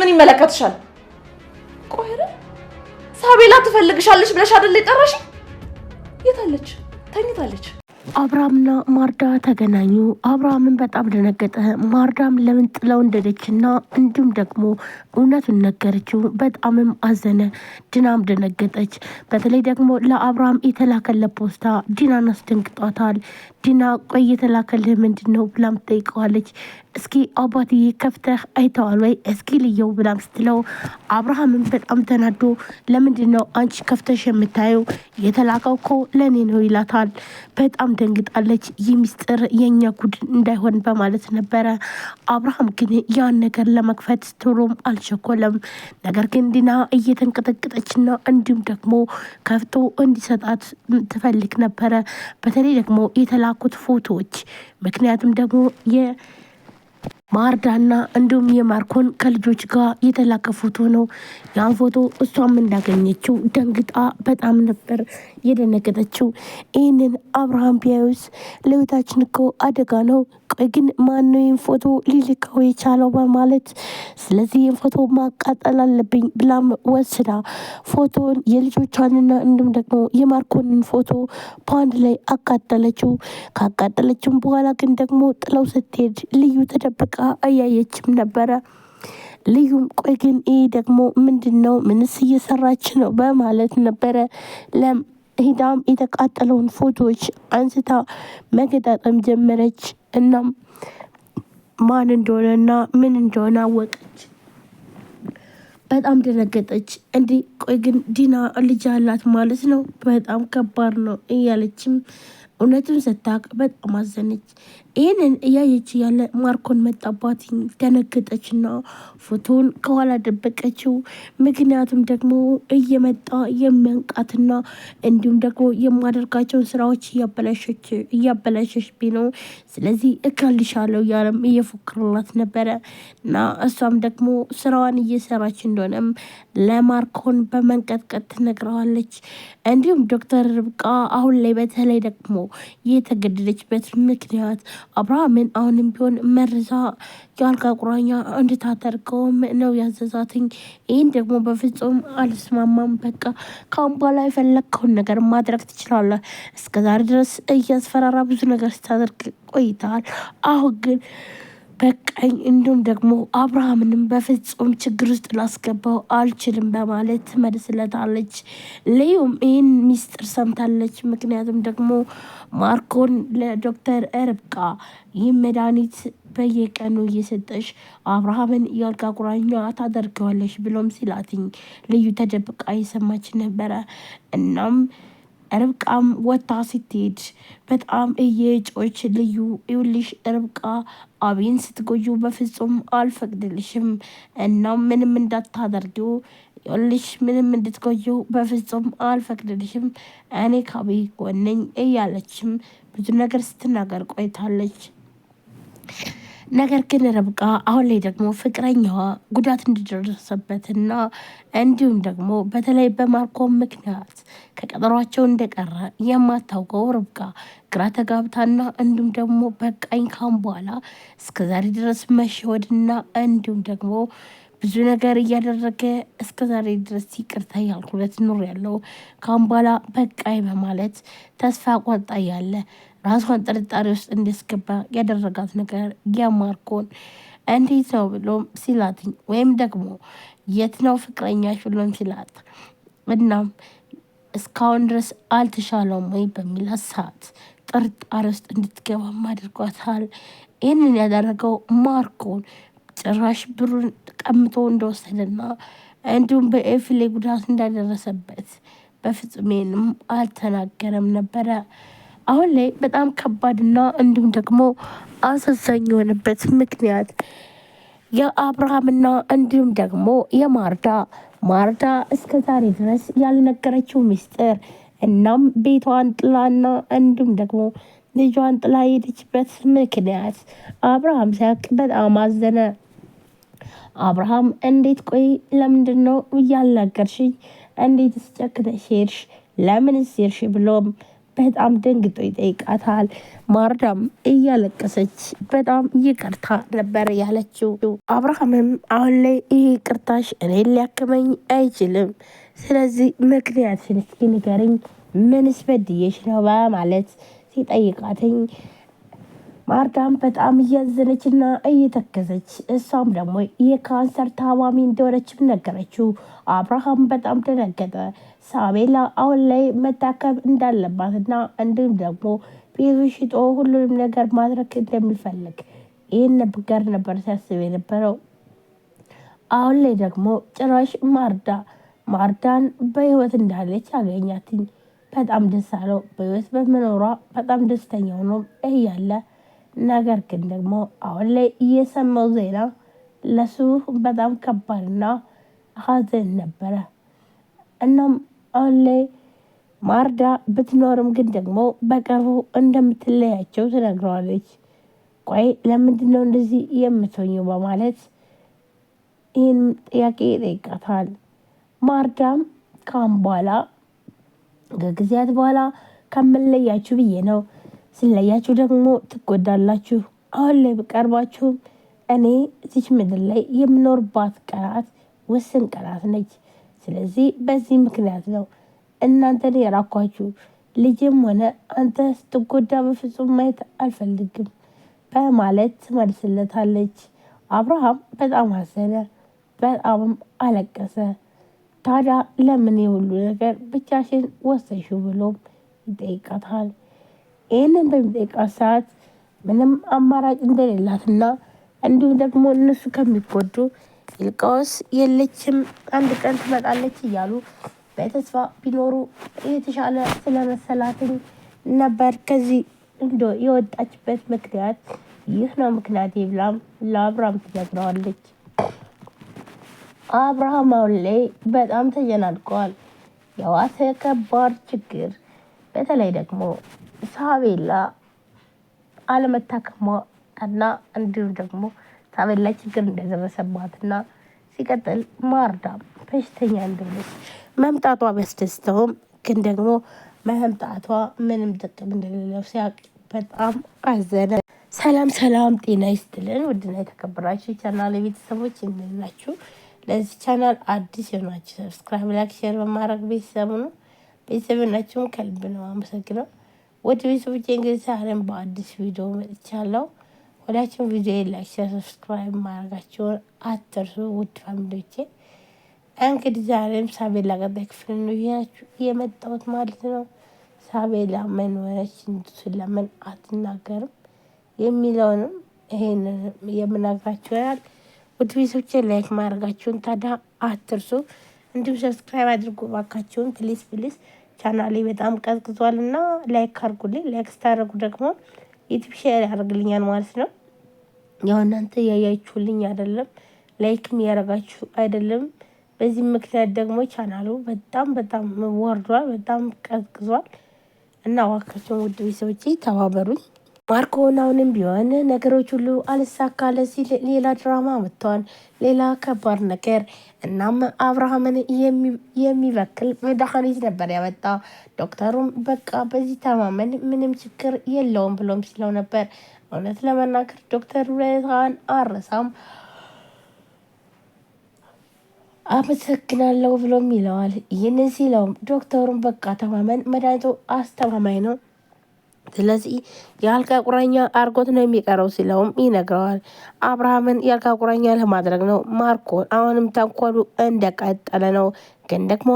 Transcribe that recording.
ምን ይመለከትሻል? ቆይ ሳቤላ ትፈልግሻለች ብለሽ አይደል የጠራሽ? የታለች? ተኝታለች። አብርሃምና ማርዳ ተገናኙ። አብርሃምን በጣም ደነገጠ። ማርዳም ለምን ጥለው እንደደችና እንዲሁም ደግሞ እውነቱን ነገረችው። በጣምም አዘነ። ዲናም ደነገጠች። በተለይ ደግሞ ለአብርሃም የተላከለት ፖስታ ዲናን አስደንግጧታል። ዲና ቆይ የተላከልህ ምንድን ነው ብላም ትጠይቀዋለች። እስኪ አባትዬ ከፍተህ አይተዋል ወይ እስኪ ልየው ብላም ስትለው አብርሃምን በጣም ተናዶ ለምንድን ነው አንቺ ከፍተሽ የምታየው? የተላከው እኮ ለእኔ ነው ይላታል። በጣም ደንግጣለች። ይህ ሚስጥር የእኛ ጉድ እንዳይሆን በማለት ነበረ። አብርሃም ግን ያን ነገር ለመክፈት ቶሎም አልቸኮለም። ነገር ግን ዲና እየተንቀጠቀጠችና እንዲሁም ደግሞ ከፍቶ እንዲሰጣት ትፈልግ ነበረ። በተለይ ደግሞ የተላኩት ፎቶዎች ምክንያቱም ደግሞ ማርዳና እንዲሁም የማርኮን ከልጆች ጋር የተላከ ፎቶ ነው። ያን ፎቶ እሷም እንዳገኘችው ደንግጣ በጣም ነበር የደነገጠችው። ይህንን አብርሃም ቢያዩስ ለቤታችን እኮ አደጋ ነው። ቆይ ግን ማነው ይህን ፎቶ ሊልከው የቻለው በማለት ስለዚህ ይህን ፎቶ ማቃጠል አለብኝ ብላም ወስዳ ፎቶን የልጆቿንና እንዲሁም ደግሞ የማርኮንን ፎቶ በአንድ ላይ አቃጠለችው። ካቃጠለችም በኋላ ግን ደግሞ ጥለው ስትሄድ ልዩ ተደብቃ እያየችም ነበረ። ልዩም ቆይ ግን ይህ ደግሞ ምንድን ነው? ምንስ እየሰራች ነው? በማለት ነበረ ሂዳም የተቃጠለውን ፎቶዎች አንስታ መገጣጠም ጀመረች። እናም ማን እንደሆነና ምን እንደሆነ አወቀች። በጣም ደነገጠች። እንዲህ ቆይ ግን ዲና ልጅ አላት ማለት ነው? በጣም ከባድ ነው እያለችም እውነቱን ስታውቅ በጣም አዘነች። ይህንን እያየች ያለ ማርኮን መጣባት። ደነገጠችና ፎቶን ከኋላ ደበቀችው። ምክንያቱም ደግሞ እየመጣ የሚያንቃትና እንዲሁም ደግሞ የማደርጋቸውን ስራዎች እያበላሸች ነው። ስለዚህ እከልሻለሁ እያለም እየፎክርላት ነበረ እና እሷም ደግሞ ስራዋን እየሰራች እንደሆነም ለማርኮን በመንቀጥቀጥ ትነግረዋለች። እንዲሁም ዶክተር ርብቃ አሁን ላይ በተለይ ደግሞ የተገደደችበት ምክንያት አብርሃምን አሁንም ቢሆን መርዛ የአልጋ ቁራኛ እንድታደርገውም ነው ያዘዛትኝ። ይህን ደግሞ በፍጹም አልስማማም። በቃ ካሁን በኋላ የፈለግከውን ነገር ማድረግ ትችላለህ። እስከዛሬ ድረስ እያስፈራራ ብዙ ነገር ስታደርግ ቆይተሃል። አሁን ግን በቃኝ። እንዲሁም ደግሞ አብርሃምንም በፍጹም ችግር ውስጥ ላስገባው አልችልም በማለት ትመልስለታለች። ልዩም ይህን ሚስጥር ሰምታለች። ምክንያቱም ደግሞ ማርኮን ለዶክተር ርብቃ ይህ መድኃኒት በየቀኑ እየሰጠሽ አብርሃምን የአልጋ ቁራኛ ታደርገዋለሽ ብሎም ሲላትኝ ልዩ ተደብቃ እየሰማች ነበረ። እናም ርብቃም ወታ ስትሄድ በጣም እየጮች ልዩ ይውልሽ ርብቃ አቤን ስትጎዩ በፍጹም አልፈቅድልሽም። እናም ምንም እንዳታደርጊው ይውልሽ ምንም እንድትጎዩ በፍጹም አልፈቅድልሽም። እኔ ካቤ ጎነኝ እያለችም ብዙ ነገር ስትናገር ቆይታለች። ነገር ግን ርብቃ አሁን ላይ ደግሞ ፍቅረኛዋ ጉዳት እንዲደረሰበትና እንዲሁም ደግሞ በተለይ በማርኮም ምክንያት ከቀጠሯቸው እንደቀረ የማታውቀው ርብቃ ግራ ተጋብታና እንዲሁም ደግሞ በቃኝ ካሁን በኋላ እስከዛሬ ድረስ መሸወድና እንዲሁም ደግሞ ብዙ ነገር እያደረገ እስከዛሬ ድረስ ይቅርታ ያልኩለት ኑር ያለው ካሁን በኋላ በቃኝ በማለት ተስፋ ቆርጣ ያለ ራሷን ጥርጣሬ ውስጥ እንዲያስገባ ያደረጋት ነገር የማርኮን እንዴት ነው ብሎም ሲላትኝ ወይም ደግሞ የት ነው ፍቅረኛሽ ብሎም ሲላት እናም እስካሁን ድረስ አልተሻለውም ወይ በሚላት ሰዓት ጥርጣሬ ውስጥ እንድትገባም አድርጓታል። ይህንን ያደረገው ማርኮን ጭራሽ ብሩን ቀምቶ እንደወሰደና እንዲሁም በኤፊ ላይ ጉዳት እንዳደረሰበት በፍጹም ይህንም አልተናገረም ነበረ። አሁን ላይ በጣም ከባድና እንዲሁም ደግሞ አሳዛኝ የሆነበት ምክንያት የአብርሃምና እንዲሁም ደግሞ ማርዳ እስከ ዛሬ ድረስ ያልነገረችው ሚስጥር እናም ቤቷን ጥላና እንዲሁም ደግሞ ልጇን ጥላ ሄደችበት ምክንያት አብርሃም ሲያውቅ በጣም አዘነ። አብርሃም እንዴት ቆይ ለምንድን ነው ያልነገርሽኝ? እንዴትስ ጨክነሽ ሄድሽ? ለምንስ ሄድሽ? ብሎም በጣም ደንግጦ ይጠይቃታል። ማርዳም እያለቀሰች በጣም ይቅርታ ነበር ያለችው። አብርሃምም አሁን ላይ ይህ ይቅርታሽ እኔን ሊያክመኝ አይችልም፣ ስለዚህ ምክንያትሽን እስኪ ንገሪኝ፣ ምንስ በድዬሽ ነው በማለት ሲጠይቃትኝ ማርዳም በጣም እያዘነችና እየተከዘች እሷም ደግሞ የካንሰር ታማሚ እንደሆነችም ነገረችው። አብርሃም በጣም ደነገጠ። ሳቤላ አሁን ላይ መታከም እንዳለባትና እንዲሁም ደግሞ ቤቱ ሽጦ ሁሉንም ነገር ማድረግ እንደሚፈልግ ይህን ነገር ነበር ሲያስብ የነበረው። አሁን ላይ ደግሞ ጭራሽ ማርዳን በህይወት እንዳለች አገኛትኝ። በጣም ደስ አለው። በህይወት በመኖሯ በጣም ደስተኛ ሆኖ እያለ ነገር ግን ደግሞ አሁን ላይ እየሰማው ዜና ለሱ በጣም ከባድና ሀዘን ነበረ። እናም አሁን ላይ ማርዳ ብትኖርም ግን ደግሞ በቅርቡ እንደምትለያቸው ትነግረዋለች። ቆይ ለምንድነው እንደዚህ የምትሆኘው በማለት ይህን ጥያቄ ይጠይቃታል። ማርዳም ካሁን በኋላ ከጊዜያት በኋላ ከምንለያችሁ ብዬ ነው፣ ስለያችሁ ደግሞ ትጎዳላችሁ። አሁን ላይ ብቀርባችሁም እኔ እዚች ምድር ላይ የምኖርባት ቀናት ውስን ቀናት ነች። ስለዚህ በዚህ ምክንያት ነው እናንተን የራኳችሁ። ልጅም ሆነ አንተ ስትጎዳ በፍጹም ማየት አልፈልግም በማለት ትመልስለታለች። አብርሃም በጣም አዘነ፣ በጣምም አለቀሰ። ታዲያ ለምን የሁሉ ነገር ብቻሽን ወሰንሽው ብሎም ይጠይቃታል። ይህንን በሚጠይቃት ሰዓት ምንም አማራጭ እንደሌላትና እንዲሁም ደግሞ እነሱ ከሚጎዱ ይልቃውስ የለችም አንድ ቀን ትመጣለች እያሉ በተስፋ ቢኖሩ የተሻለ ስለመሰላትኝ ነበር ከዚህ የወጣችበት ምክንያት ይህ ነው ምክንያት ብላም ለአብርሃም ትነግረዋለች። አብርሃም አሁን ላይ በጣም ተጨናንቀዋል። የዋሰ ከባድ ችግር፣ በተለይ ደግሞ ሳቤላ አለመታከሟ እና እንዲሁም ደግሞ ሳቤላ ችግር እንደደረሰባትና ሲቀጥል ማርዳም በሽተኛ እንደሆነች መምጣቷ ቢያስደስተውም ግን ደግሞ መምጣቷ ምንም ጥቅም እንደሌለው ሲያውቅ በጣም አዘነ። ሰላም ሰላም፣ ጤና ይስጥልን ውድና የተከበራችሁ ቻናል ቤተሰቦች እንደላችሁ። ለዚህ ቻናል አዲስ የሆናችሁ ሰብስክራይብ፣ ላይክ፣ ሼር በማድረግ ቤተሰቡ ነው። ቤተሰብናችሁን ከልብ ነው አመሰግነው። ውድ ቤተሰቦቼ እንግዲህ ዛሬም በአዲስ ቪዲዮ መጥቻለሁ። ሁላችሁም ቪዲዮ ላይክ፣ ሼር፣ ሰብስክራይብ ማድረጋችሁን አትርሱ ውድ ፋሚሊዎቼ። እንግዲህ ዛሬም ሳቤላ ቀጣይ ክፍል ነው የመጣሁት ማለት ነው። ሳቤላ ምን ሆነች፣ ስለምን አትናገርም የሚለውንም ይሄንን የምናግራችሁ ይሆናል። ውድ ቤተሰቦቼ ላይክ ማድረጋችሁን ታዲያ አትርሱ። እንዲሁም ሰብስክራይብ አድርጉ ባካችሁን ፕሊስ ፕሊስ። ቻናሌ በጣም ቀዝቅዟል እና ላይክ አድርጉልኝ። ላይክ ስታደርጉ ደግሞ ዩቲዩብ ሼር ያደርግልኛል ማለት ነው። ያው እናንተ ያያችሁልኝ አይደለም፣ ላይክም ያደረጋችሁ አይደለም። በዚህ ምክንያት ደግሞ ቻናሉ በጣም ወርዷል፣ በጣም ቀዝቅዟል እና ዋካችሁን ውድ ቤተሰቦቼ ተባበሩኝ። ማርኮን አሁንም ቢሆን ነገሮች ሁሉ አልሳካለ ሲል ሌላ ድራማ መጥተዋል፣ ሌላ ከባድ ነገር። እናም አብርሃምን የሚበክል መድኃኒት ነበር ያመጣ። ዶክተሩም በቃ በዚህ ተማመን ምንም ችግር የለውም ብሎም ሲለው ነበር። እውነት ለመናገር ዶክተር ውለታን አረሳም አመሰግናለሁ ብሎም ይለዋል። ይህንን ሲለውም ዶክተሩም በቃ ተማመን፣ መድኃኒቱ አስተማማኝ ነው፣ ስለዚህ የአልጋ ቁራኛ አርጎት ነው የሚቀረው ሲለውም ይነግረዋል። አብርሃምን የአልጋ ቁራኛ ለማድረግ ነው። ማርኮን አሁንም ተንኮሉ እንደቀጠለ ነው። ግን ደግሞ